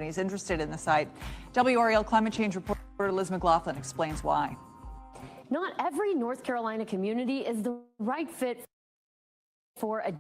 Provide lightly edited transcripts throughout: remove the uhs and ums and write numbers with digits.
companies interested in the site. WRAL climate change reporter Liz McLaughlin explains why. Not every North Carolina community is the right fit for a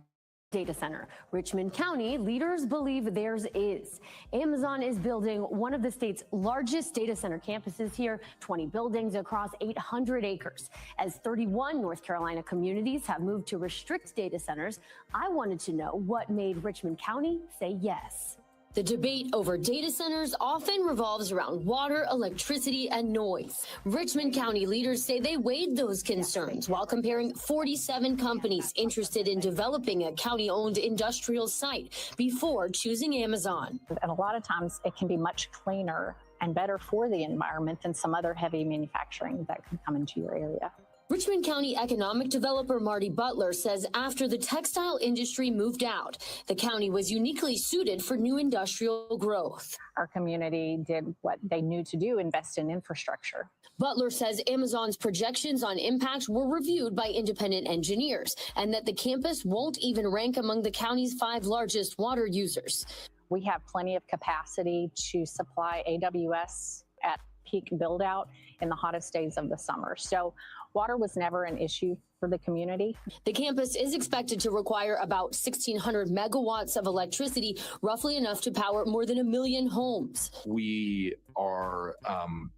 data center. Richmond County leaders believe theirs is. Amazon is building one of the state's largest data center campuses here, 20 buildings across 800 acres. As 31 North Carolina communities have moved to restrict data centers, I wanted to know what made Richmond County say yes. The debate over data centers often revolves around water, electricity, and noise. Richmond County leaders say they weighed those concerns while comparing 47 companies interested in developing a county-owned industrial site before choosing Amazon. And a lot of times it can be much cleaner and better for the environment than some other heavy manufacturing that could come into your area. Richmond County economic developer Marty Butler says after the textile industry moved out, the county was uniquely suited for new industrial growth. Our community did what they knew to do, invest in infrastructure. Butler says Amazon's projections on impact were reviewed by independent engineers and that the campus won't even rank among the county's 5 largest water users. We have plenty of capacity to supply AWS at peak build out in the hottest days of the summer. So water was never an issue for the community. The campus is expected to require about 1,600 megawatts of electricity, roughly enough to power more than 1 million homes. We are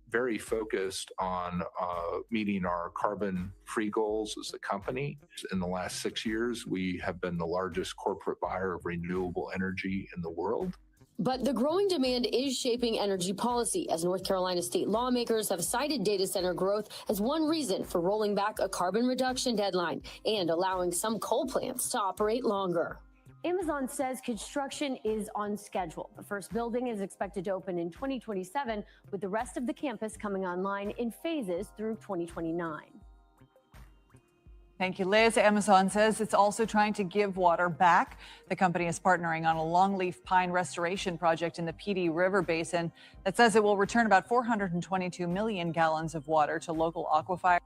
very focused on meeting our carbon-free goals as a company. In the last 6 years, we have been the largest corporate buyer of renewable energy in the world. But the growing demand is shaping energy policy, as North Carolina state lawmakers have cited data center growth as one reason for rolling back a carbon reduction deadline and allowing some coal plants to operate longer. Amazon says construction is on schedule. The first building is expected to open in 2027, with the rest of the campus coming online in phases through 2029. Thank you, Liz. Amazon says it's also trying to give water back. The company is partnering on a longleaf pine restoration project in the PD River Basin that says it will return about 422 million gallons of water to local aquifers.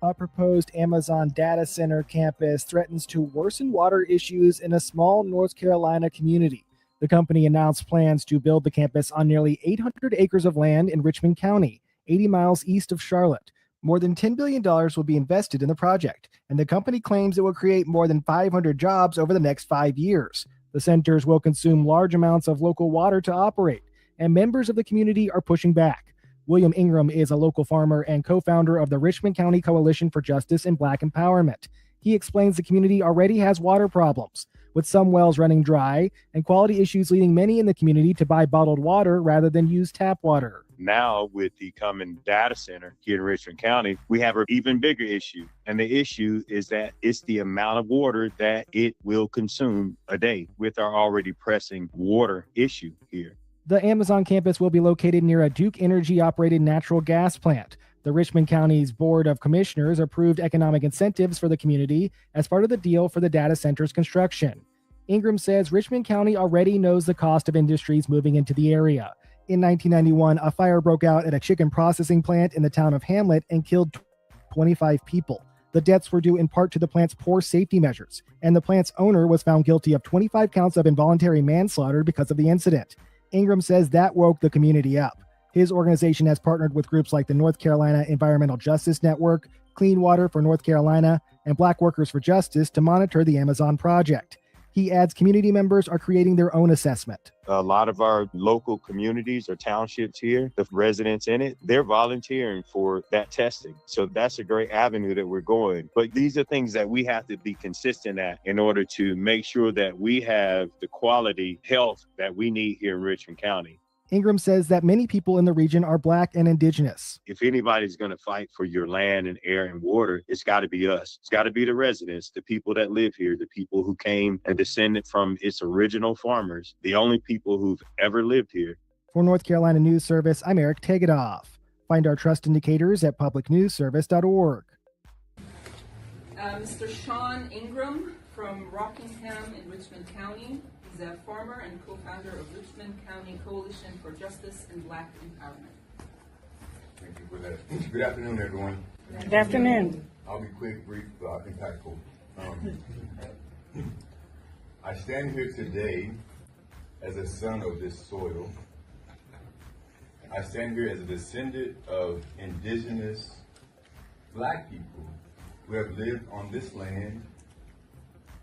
A proposed Amazon data center campus threatens to worsen water issues in a small North Carolina community. The company announced plans to build the campus on nearly 800 acres of land in Richmond County, 80 miles east of Charlotte. More than $10 billion will be invested in the project, and the company claims it will create more than 500 jobs over the next 5 years. The centers will consume large amounts of local water to operate, and members of the community are pushing back. William Ingram is a local farmer and co-founder of the Richmond County Coalition for Justice and Black Empowerment. He explains the community already has water problems, with some wells running dry and quality issues leading many in the community to buy bottled water rather than use tap water. Now, with the coming data center here in Richmond County, we have an even bigger issue. And the issue is that it's the amount of water that it will consume a day with our already pressing water issue here. The Amazon campus will be located near a Duke Energy-operated natural gas plant. The Richmond County's Board of Commissioners approved economic incentives for the community as part of the deal for the data center's construction. Ingram says Richmond County already knows the cost of industries moving into the area. In 1991, a fire broke out at a chicken processing plant in the town of Hamlet and killed 25 people. The deaths were due in part to the plant's poor safety measures, and the plant's owner was found guilty of 25 counts of involuntary manslaughter because of the incident. Ingram says that woke the community up. His organization has partnered with groups like the North Carolina Environmental Justice Network, Clean Water for North Carolina, and Black Workers for Justice to monitor the Amazon project. He adds community members are creating their own assessment. A lot of our local communities or townships here, the residents in it, they're volunteering for that testing. So that's a great avenue that we're going. But these are things that we have to be consistent at in order to make sure that we have the quality health that we need here in Richmond County. Ingram says that many people in the region are Black and Indigenous. If anybody's going to fight for your land and air and water, it's got to be us. It's got to be the residents, the people that live here, the people who came and descended from its original farmers, the only people who've ever lived here. For North Carolina News Service, I'm Eric Tegedoff. Find our trust indicators at publicnewsservice.org. Mr. Sean Ingram from Rockingham in Richmond County. He's Zev Farmer and co-founder of Richmond County Coalition for Justice and Black Empowerment. Thank you for that. Good afternoon, everyone. Good afternoon. I'll be quick, brief, impactful. I stand here today as a son of this soil. I stand here as a descendant of indigenous Black people who have lived on this land,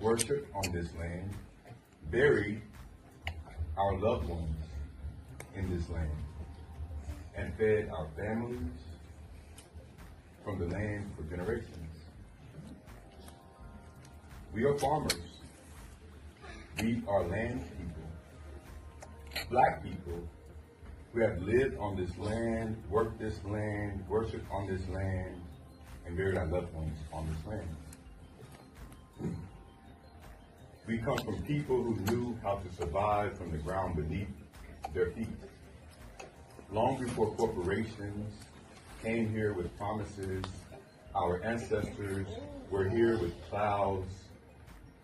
worshiped on this land, buried our loved ones in this land, and fed our families from the land for generations. We are farmers. We are land people, Black people who have lived on this land, worked this land, worshiped on this land, and buried our loved ones on this land. We come from people who knew how to survive from the ground beneath their feet. Long before corporations came here with promises, our ancestors were here with plows,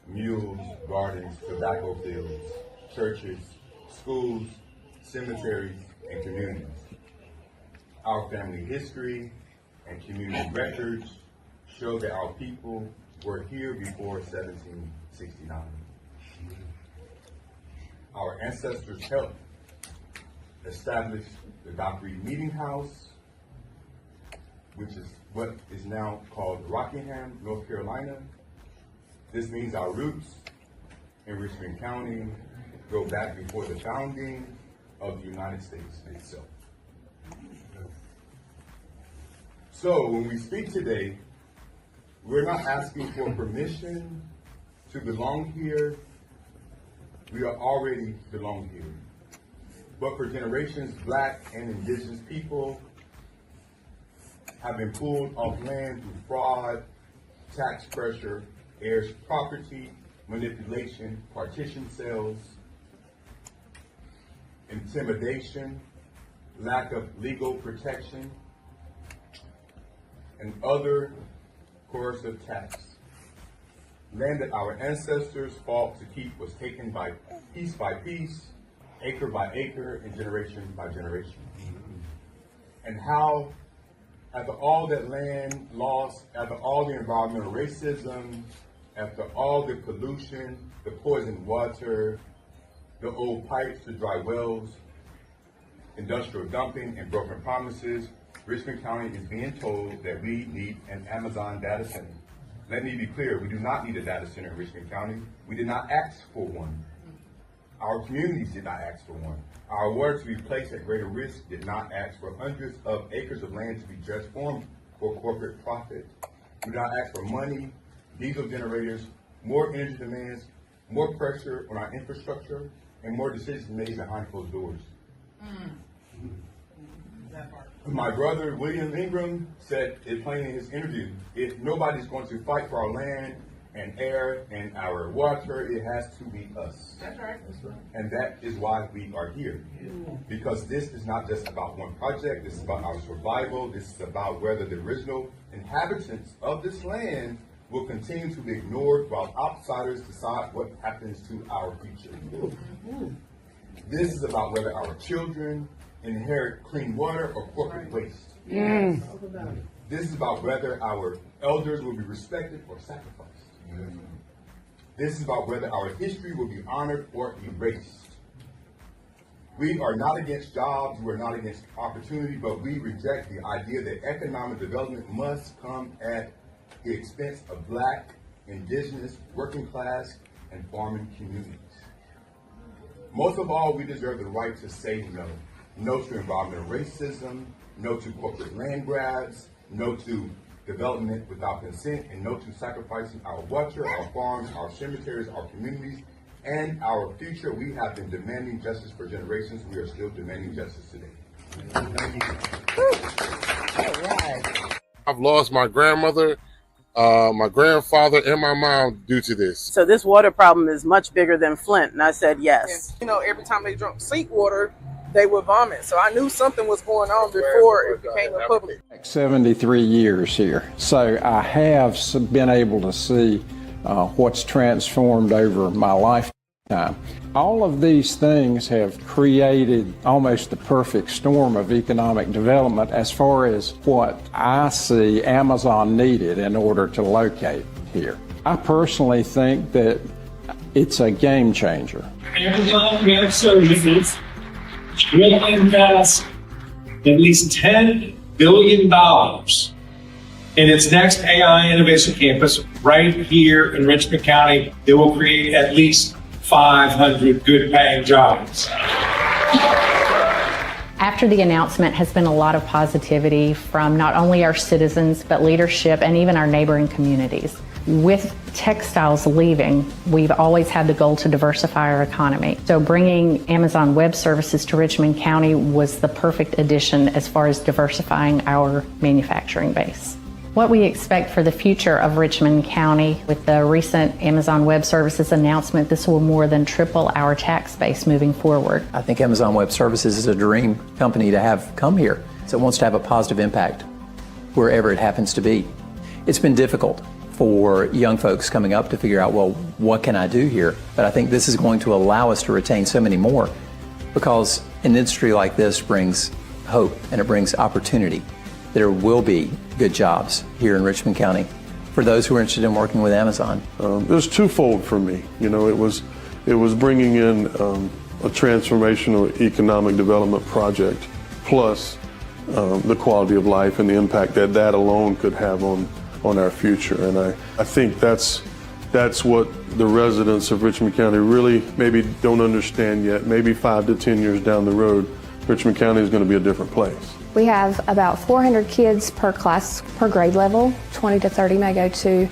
mules, gardens, tobacco fields, churches, schools, cemeteries, and communities. Our family history and community records show that our people were here before 1769. Our ancestors helped establish the Dock Reed Meeting House, which is what is now called Rockingham, North Carolina. This means our roots in Richmond County go back before the founding of the United States itself. So when we speak today, we're not asking for permission to belong here. We are already belong here. But for generations, Black and indigenous people have been pulled off land through fraud, tax pressure, heirs property, manipulation, partition sales, intimidation, lack of legal protection, and other coercive tax. Land that our ancestors fought to keep was taken by piece, acre by acre, and generation by generation. And how, after all that land lost, after all the environmental racism, after all the pollution, the poisoned water, the old pipes, the dry wells, industrial dumping, and broken promises, Richmond County is being told that we need an Amazon data center. Let me be clear, we do not need a data center in Richmond County. We did not ask for one. Our communities did not ask for one. Our water to be placed at greater risk did not ask for hundreds of acres of land to be transformed for corporate profit. We did not ask for money, diesel generators, more energy demands, more pressure on our infrastructure, and more decisions made behind closed doors. My brother, William Ingram, said it plain in his interview, if nobody's going to fight for our land and air and our water, it has to be us. That's right. And that is why we are here. Because this is not just about one project, this is about our survival, this is about whether the original inhabitants of this land will continue to be ignored while outsiders decide what happens to our future. This is about whether our children inherit clean water or corporate waste. This is about whether our elders will be respected or sacrificed. This is about whether our history will be honored or erased. We are not against jobs, we are not against opportunity, but we reject the idea that economic development must come at the expense of Black, indigenous, working class, and farming communities. Most of all, we deserve the right to say no. No to environmental racism, no to corporate land grabs, no to development without consent, and no to sacrificing our water, our farms, our cemeteries, our communities, and our future. We have been demanding justice for generations. We are still demanding justice today. Thank you. All right. I've lost my grandmother, my grandfather, and my mom due to this. So this water problem is much bigger than Flint, and I said yes. You know, every time they drank sink water, they would vomit. So I knew something was going on before it became a public. 73 years here. So I have been able to see what's transformed over my life. time. All of these things have created almost the perfect storm of economic development as far as what I see Amazon needed in order to locate here. I personally think that it's a game changer. Amazon Web Services will invest at least $10 billion in its next AI Innovation Campus right here in Richmond County. It will create at least 500 good-paying jobs. After the announcement has been a lot of positivity from not only our citizens, but leadership and even our neighboring communities. With textiles leaving, we've always had the goal to diversify our economy. So bringing Amazon Web Services to Richmond County was the perfect addition as far as diversifying our manufacturing base. What we expect for the future of Richmond County with the recent Amazon Web Services announcement, this will more than triple our tax base moving forward. I think Amazon Web Services is a dream company to have come here. So it wants to have a positive impact wherever it happens to be. It's been difficult for young folks coming up to figure out, well, what can I do here? But I think this is going to allow us to retain so many more, because an industry like this brings hope and it brings opportunity. There will be good jobs here in Richmond County for those who are interested in working with Amazon. It was twofold for me. You know, it was bringing in a transformational economic development project, plus the quality of life and the impact that that alone could have on our future. And I think that's what the residents of Richmond County really maybe don't understand yet. Maybe 5 to 10 years down the road, Richmond County is going to be a different place. We have about 400 kids per class, per grade level. 20 to 30 may go to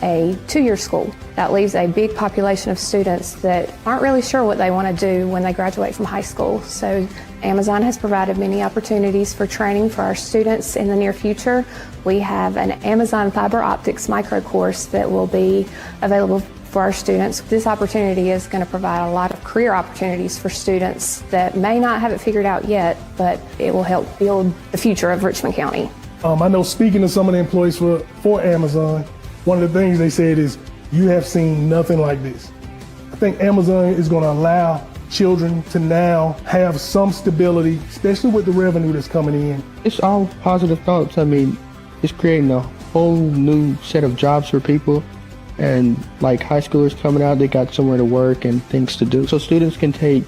a 2-year school. That leaves a big population of students that aren't really sure what they want to do when they graduate from high school. So Amazon has provided many opportunities for training for our students in the near future. We have an Amazon fiber optics micro course that will be available for our students. This opportunity is going to provide a lot of career opportunities for students that may not have it figured out yet, but it will help build the future of Richmond County. I know, speaking to some of the employees for Amazon, one of the things they said is, you have seen nothing like this. I think Amazon is going to allow children to now have some stability, especially with the revenue that's coming in. It's all positive thoughts. I mean, it's creating a whole new set of jobs for people. And like high schoolers coming out, they got somewhere to work and things to do. So students can take,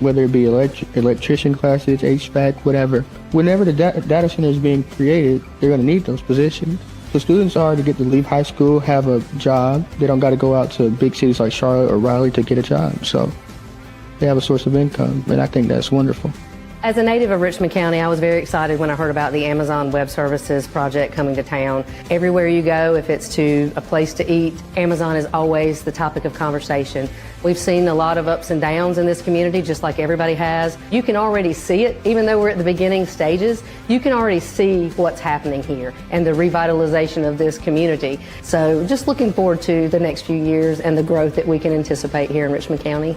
whether it be electrician classes, HVAC, whatever. Whenever the data center is being created, they're going to need those positions. So students are to get to leave high school, have a job. They don't got to go out to big cities like Charlotte or Raleigh to get a job. So they have a source of income, and I think that's wonderful. As a native of Richmond County, I was very excited when I heard about the Amazon Web Services project coming to town. Everywhere you go, if it's to a place to eat, Amazon is always the topic of conversation. We've seen a lot of ups and downs in this community, just like everybody has. You can already see it, even though we're at the beginning stages, you can already see what's happening here and the revitalization of this community. So just looking forward to the next few years and the growth that we can anticipate here in Richmond County.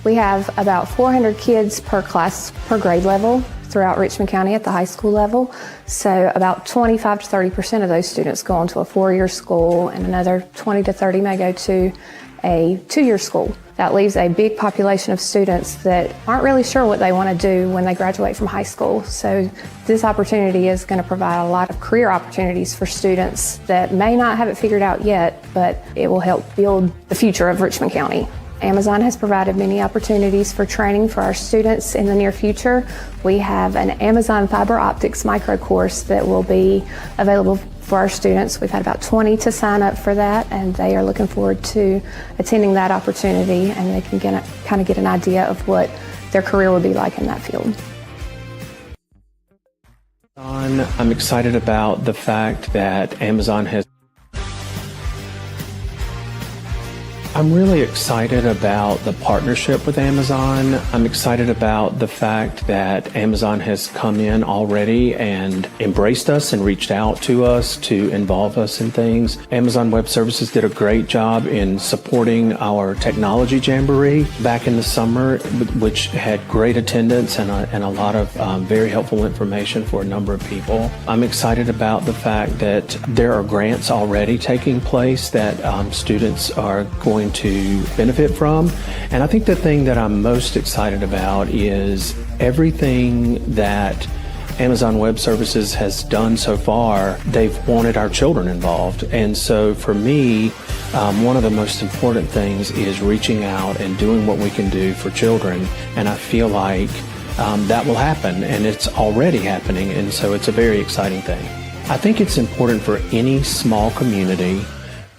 We have about 400 kids per class, per grade level throughout Richmond County at the high school level. So about 25 to 30% of those students go on to a 4-year school, and another 20 to 30 may go to a 2-year school. That leaves a big population of students that aren't really sure what they want to do when they graduate from high school. So this opportunity is going to provide a lot of career opportunities for students that may not have it figured out yet, but it will help build the future of Richmond County. Amazon has provided many opportunities for training for our students in the near future. We have an Amazon fiber optics micro course that will be available for our students. We've had about 20 to sign up for that, and they are looking forward to attending that opportunity, and they can kind of get an idea of what their career will be like in that field. I'm excited about the fact that Amazon has I'm really excited about the partnership with Amazon. I'm excited about the fact that Amazon has come in already and embraced us and reached out to us to involve us in things. Amazon Web Services did a great job in supporting our technology jamboree back in the summer, which had great attendance and a lot of very helpful information for a number of people. I'm excited about the fact that there are grants already taking place that students are going to benefit from. And I think the thing that I'm most excited about is everything that Amazon Web Services has done so far. They've wanted our children involved. And so for me, one of the most important things is reaching out and doing what we can do for children. And I feel like that will happen, and it's already happening. And so it's a very exciting thing. I think it's important for any small community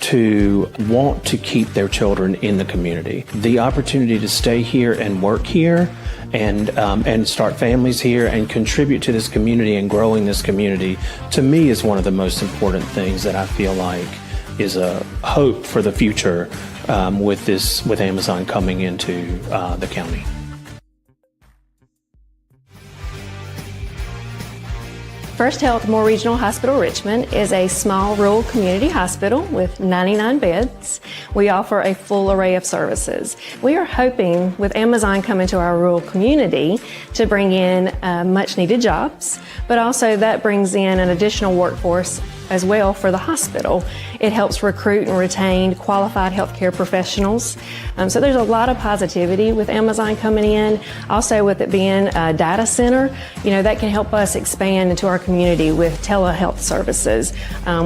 to want to keep their children in the community. The opportunity to stay here and work here and start families here and contribute to this community and growing this community, to me, is one of the most important things that I feel like is a hope for the future with Amazon coming into the county. First Health Moore Regional Hospital Richmond is a small rural community hospital with 99 beds. We offer a full array of services. We are hoping with Amazon coming to our rural community to bring in much needed jobs, but also that brings in an additional workforce as well for the hospital. It helps recruit and retain qualified healthcare professionals. So there's a lot of positivity with Amazon coming in. Also with it being a data center, that can help us expand into our community with telehealth services,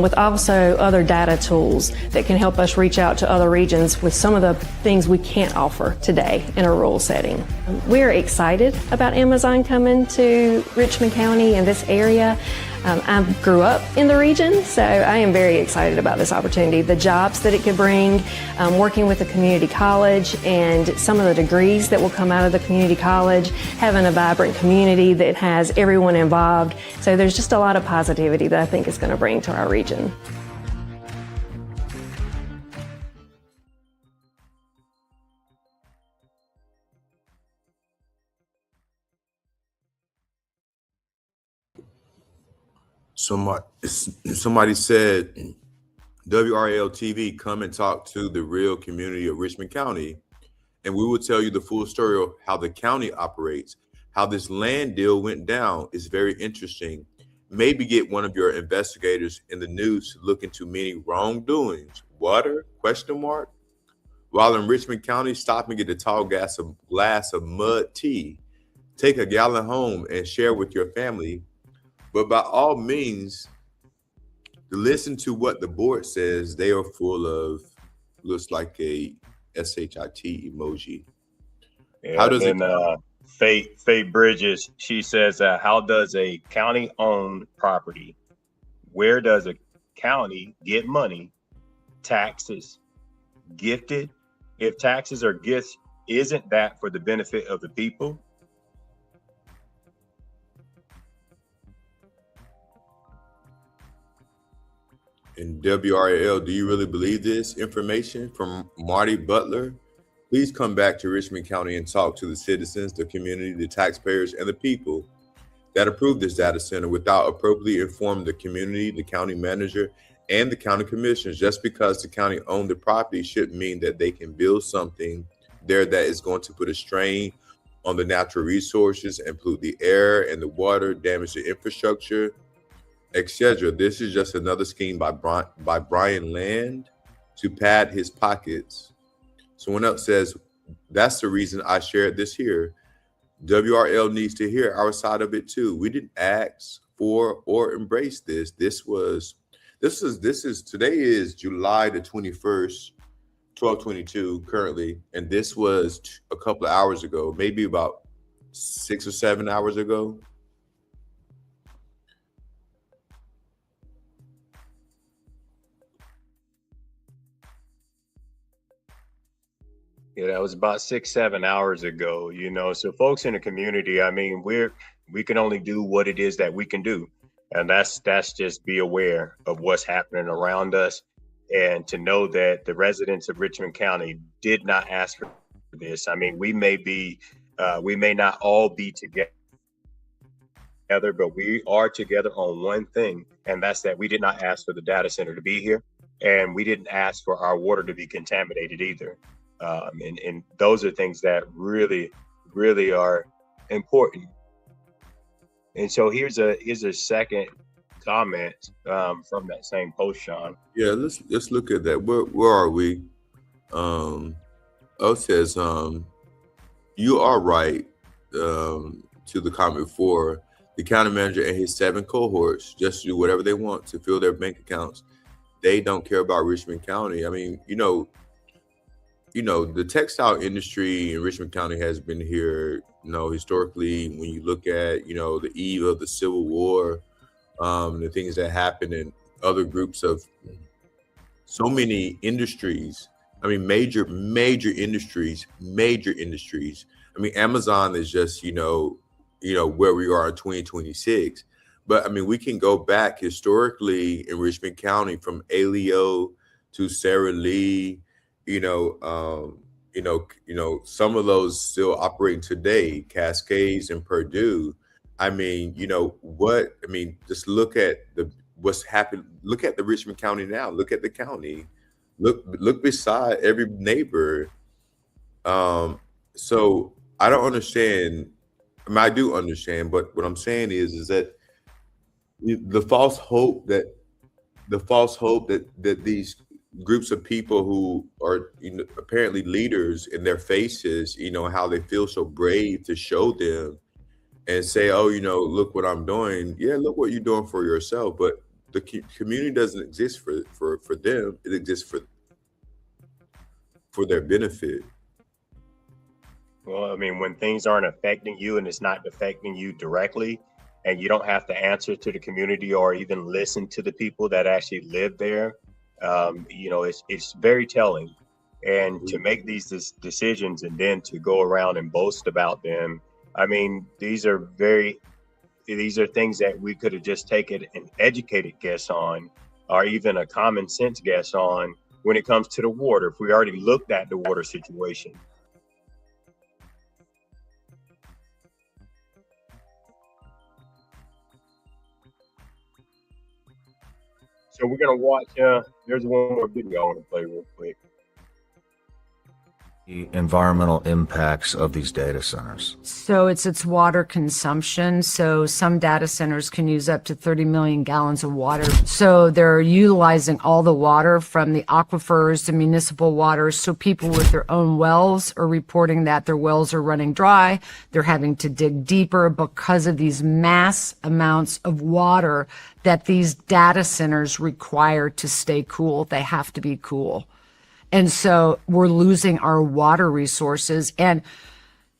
with also other data tools that can help us reach out to other regions with some of the things we can't offer today in a rural setting. We're excited about Amazon coming to Richmond County and this area. I grew up in the region, so I am very excited about this opportunity. The jobs that it could bring, working with the community college and some of the degrees that will come out of the community college, having a vibrant community that has everyone involved. So there's just a lot of positivity that I think is going to bring to our region. Somebody said, WRL TV, come and talk to the real community of Richmond County, and we will tell you the full story of how the county operates, how this land deal went down. Is very interesting. Maybe get one of your investigators in the news to look into many wrongdoings. Water? ? While in Richmond County, stop and get a tall glass of mud tea. Take a gallon home and share with your family. But by all means, listen to what the board says. They are full of, looks like a SHIT emoji. Yeah, how does Faye Bridges, she says, how does a county-owned property, where does a county get money, taxes, gifted? If taxes are gifts, isn't that for the benefit of the people? In WRL, do you really believe this information? From Marty Butler. Please come back to Richmond County and talk to the citizens, the community, the taxpayers, and the people that approved this data center without appropriately informing the community, the county manager, and the county commissioners. Just because the county owned the property shouldn't mean that they can build something there that is going to put a strain on the natural resources and pollute the air and the water, damage the infrastructure, etc. This is just another scheme by Brian Land to pad his pockets. Someone else says, that's the reason I shared this here. WRL needs to hear our side of it too. We didn't ask for or embrace this. Today is July the 21st, 12:22 currently, and this was a couple of hours ago, maybe about 6 or 7 hours ago. Yeah, that was about 6, 7 hours ago, So folks in the community, I mean, we can only do what it is that we can do. And that's just be aware of what's happening around us. And to know that the residents of Richmond County did not ask for this. I mean, we may not all be together, but we are together on one thing, and that's that we did not ask for the data center to be here, and we didn't ask for our water to be contaminated either. And those are things that really, really are important. And so here's a second comment from that same post, Sean. Yeah, let's look at that. Where are we? O says, you are right. To the comment before, the county manager and his 7 cohorts just do whatever they want to fill their bank accounts. They don't care about Richmond County. I mean, you know, the textile industry in Richmond County has been here, historically. When you look at, the eve of the Civil War, the things that happened in other groups of so many industries. I mean, major industries. I mean, Amazon is just, where we are in 2026. But I mean, we can go back historically in Richmond County from Aleo to Sara Lee, some of those still operating today, Cascades and Purdue. I mean, just look at what's happened. Look at the Richmond County now. Look at the county. Look beside every neighbor. So I don't understand. I mean, I do understand, but what I'm saying is that the false hope that these groups of people who are apparently leaders in their faces, how they feel so brave to show them and say, oh, look what I'm doing. Yeah, look what you're doing for yourself. But the community doesn't exist for them. It exists for their benefit. Well, I mean, when things aren't affecting you and it's not affecting you directly, and you don't have to answer to the community or even listen to the people that actually live there, it's very telling. And to make these decisions and then to go around and boast about them, I mean, these are things that we could have just taken an educated guess on, or even a common sense guess on when it comes to the water, if we already looked at the water situation. So we're going to watch, there's one more video I want to play real quick. The environmental impacts of these data centers. So it's water consumption. So some data centers can use up to 30 million gallons of water. So they're utilizing all the water from the aquifers to municipal water. So people with their own wells are reporting that their wells are running dry. They're having to dig deeper because of these mass amounts of water that these data centers require to stay cool. They have to be cool. And so we're losing our water resources. And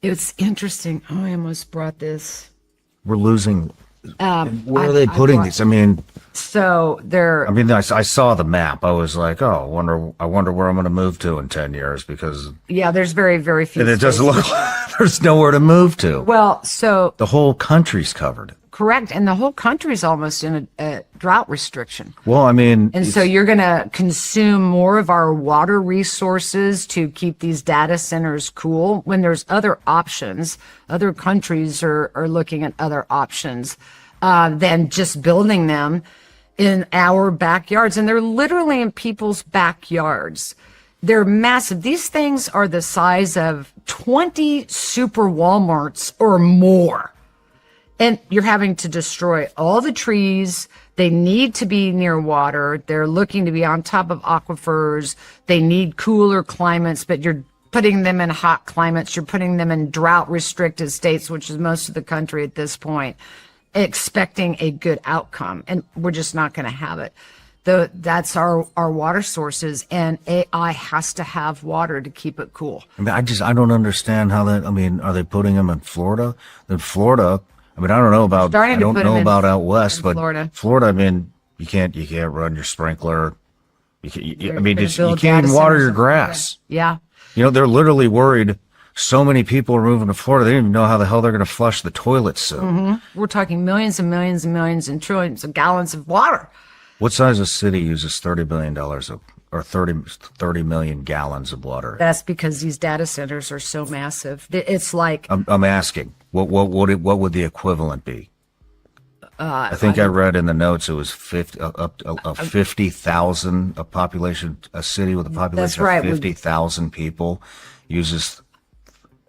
it's interesting. Oh, I almost brought this. We're losing. Where are they putting these? I mean, so they're. I mean, I saw the map. I was like, oh, I wonder where I'm going to move to in 10 years because. Yeah, there's very, very few. And it doesn't look like there's nowhere to move to. Well, so. The whole country's covered. Correct. And the whole country's almost in a drought restriction. Well, I mean. And so you're going to consume more of our water resources to keep these data centers cool when there's other options. Other countries are looking at other options than just building them in our backyards. And they're literally in people's backyards. They're massive. These things are the size of 20 super Walmarts or more. And you're having to destroy all the trees. They need to be near water. They're looking to be on top of aquifers. They need cooler climates, but you're putting them in hot climates. You're putting them in drought restricted states, which is most of the country at this point, expecting a good outcome. And we're just not going to have it. That's our water sources, and AI has to have water to keep it cool. I mean, I don't understand how that, I mean, are they putting them in Florida? In Florida, I mean, I don't know about out west, but Florida, I mean, you can't run your sprinkler. You can't even water your grass. Yeah. They're literally worried. So many people are moving to Florida. They don't even know how the hell they're going to flush the toilets soon. Mm-hmm. We're talking millions and millions and millions and trillions of gallons of water. What size of city uses $30 billion of or 30 million gallons of water. That's because these data centers are so massive. It's like I'm asking, what would the equivalent be? I think I read in the notes it was 50,000 a population, a city with a population of 50,000 people uses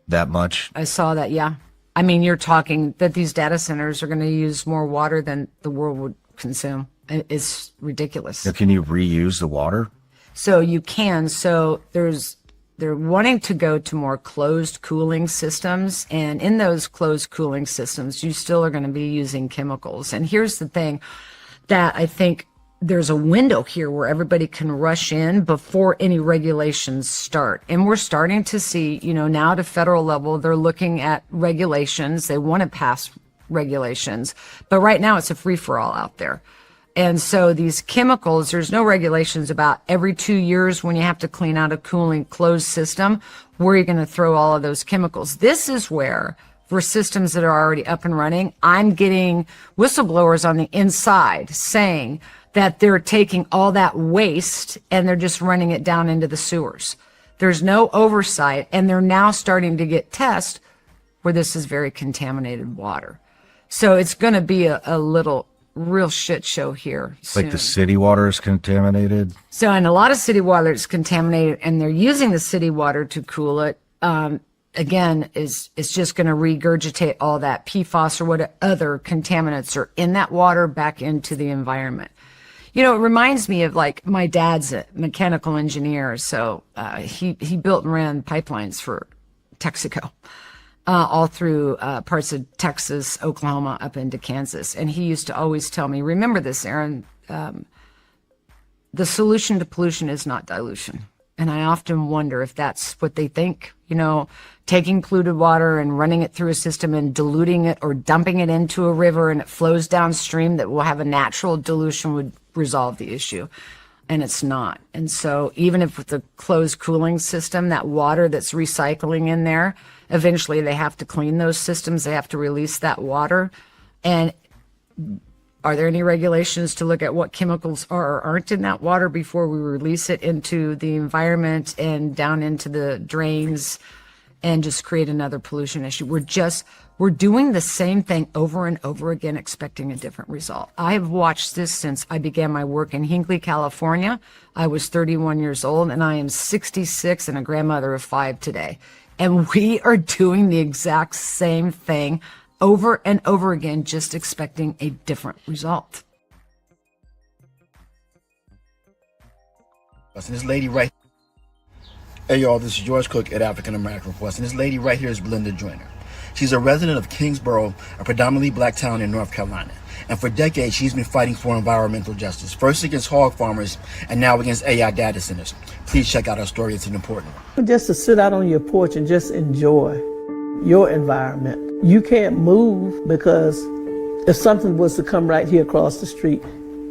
that much. I saw that, yeah. I mean, you're talking that these data centers are going to use more water than the world would consume. It's ridiculous. Now, can you reuse the water? So you can. So they're wanting to go to more closed cooling systems. And in those closed cooling systems, you still are going to be using chemicals. And here's the thing that I think there's a window here where everybody can rush in before any regulations start. And we're starting to see, now at a federal level, they're looking at regulations. They want to pass regulations. But right now it's a free-for-all out there. And so these chemicals, there's no regulations about every 2 years when you have to clean out a cooling closed system, where you're going to throw all of those chemicals. This is where, for systems that are already up and running, I'm getting whistleblowers on the inside saying that they're taking all that waste and they're just running it down into the sewers. There's no oversight, and they're now starting to get tests where this is very contaminated water. So it's going to be a little real shit show here soon. Like the city water is contaminated? So, and a lot of city water is contaminated, and they're using the city water to cool it. Again, it's just going to regurgitate all that PFAS or what other contaminants are in that water back into the environment. It reminds me of, like, my dad's a mechanical engineer, so he built and ran pipelines for Texaco. All through parts of Texas, Oklahoma, up into Kansas. And he used to always tell me, remember this, Aaron, the solution to pollution is not dilution. And I often wonder if that's what they think, taking polluted water and running it through a system and diluting it or dumping it into a river and it flows downstream that will have a natural dilution would resolve the issue. And it's not. And so even if with the closed cooling system, that water that's recycling in there, eventually they have to clean those systems. They have to release that water. And are there any regulations to look at what chemicals are or aren't in that water before we release it into the environment and down into the drains and just create another pollution issue? We're doing the same thing over and over again, expecting a different result. I've watched this since I began my work in Hinckley, California. I was 31 years old, and I am 66 and a grandmother of 5 today. And we are doing the exact same thing over and over again, just expecting a different result. And this lady right, hey y'all, this is George Cook at African American Request, and this lady right here is Belinda Joyner. She's a resident of Kingsborough, a predominantly black town in North Carolina. And for decades, she's been fighting for environmental justice, first against hog farmers and now against AI data centers. Please check out our story. It's an important one. Just to sit out on your porch and just enjoy your environment. You can't move because if something was to come right here across the street,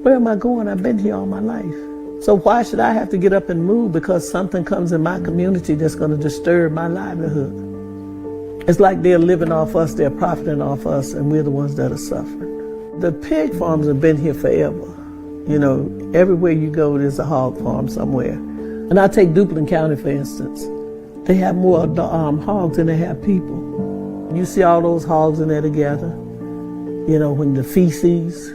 where am I going? I've been here all my life. So why should I have to get up and move because something comes in my community that's going to disturb my livelihood? It's like they're living off us, they're profiting off us, and we're the ones that are suffering. The pig farms have been here forever. Everywhere you go, there's a hog farm somewhere. And I take Duplin County, for instance. They have more hogs than they have people. You see all those hogs in there together. When the feces,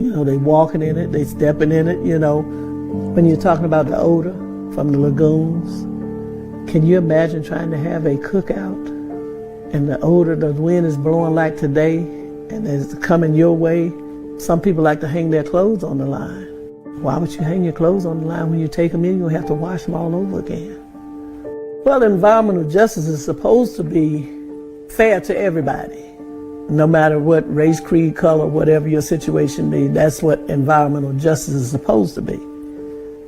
they walking in it, they stepping in it, When you're talking about the odor from the lagoons, can you imagine trying to have a cookout and the odor, the wind is blowing like today and it's coming your way? Some people like to hang their clothes on the line. Why would you hang your clothes on the line when you take them in? You'll have to wash them all over again. Well, environmental justice is supposed to be fair to everybody, no matter what race, creed, color, whatever your situation be. That's what environmental justice is supposed to be.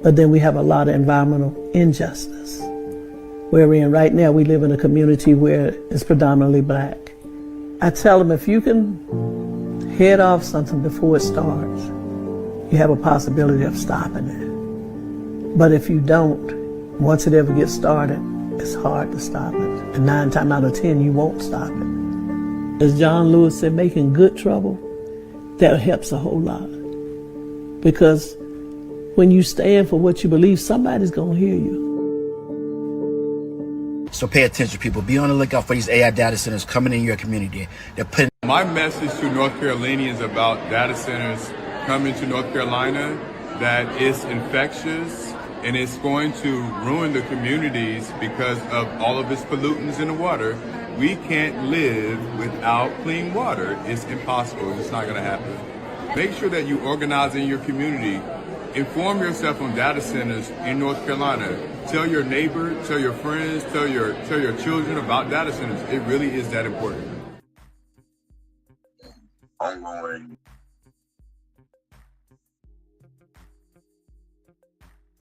But then we have a lot of environmental injustice. Where we're in right now, we live in a community where it's predominantly black. I tell them, if you can head off something before it starts, you have a possibility of stopping it. But if you don't, once it ever gets started, it's hard to stop it. And 9 times out of 10, you won't stop it. As John Lewis said, making good trouble, that helps a whole lot. Because When you stand for what you believe, somebody's going to hear you. So pay attention, people. Be on the lookout for these AI data centers coming in your community. They're putting. My message to North Carolinians about data centers coming to North Carolina, that it's infectious and it's going to ruin the communities because of all of its pollutants in the water. We can't live without clean water. It's impossible. It's not going to happen. Make sure that you organize in your community. Inform yourself on data centers in North Carolina. Tell your neighbor, tell your friends, tell your children about data centers. It really is that important. Ongoing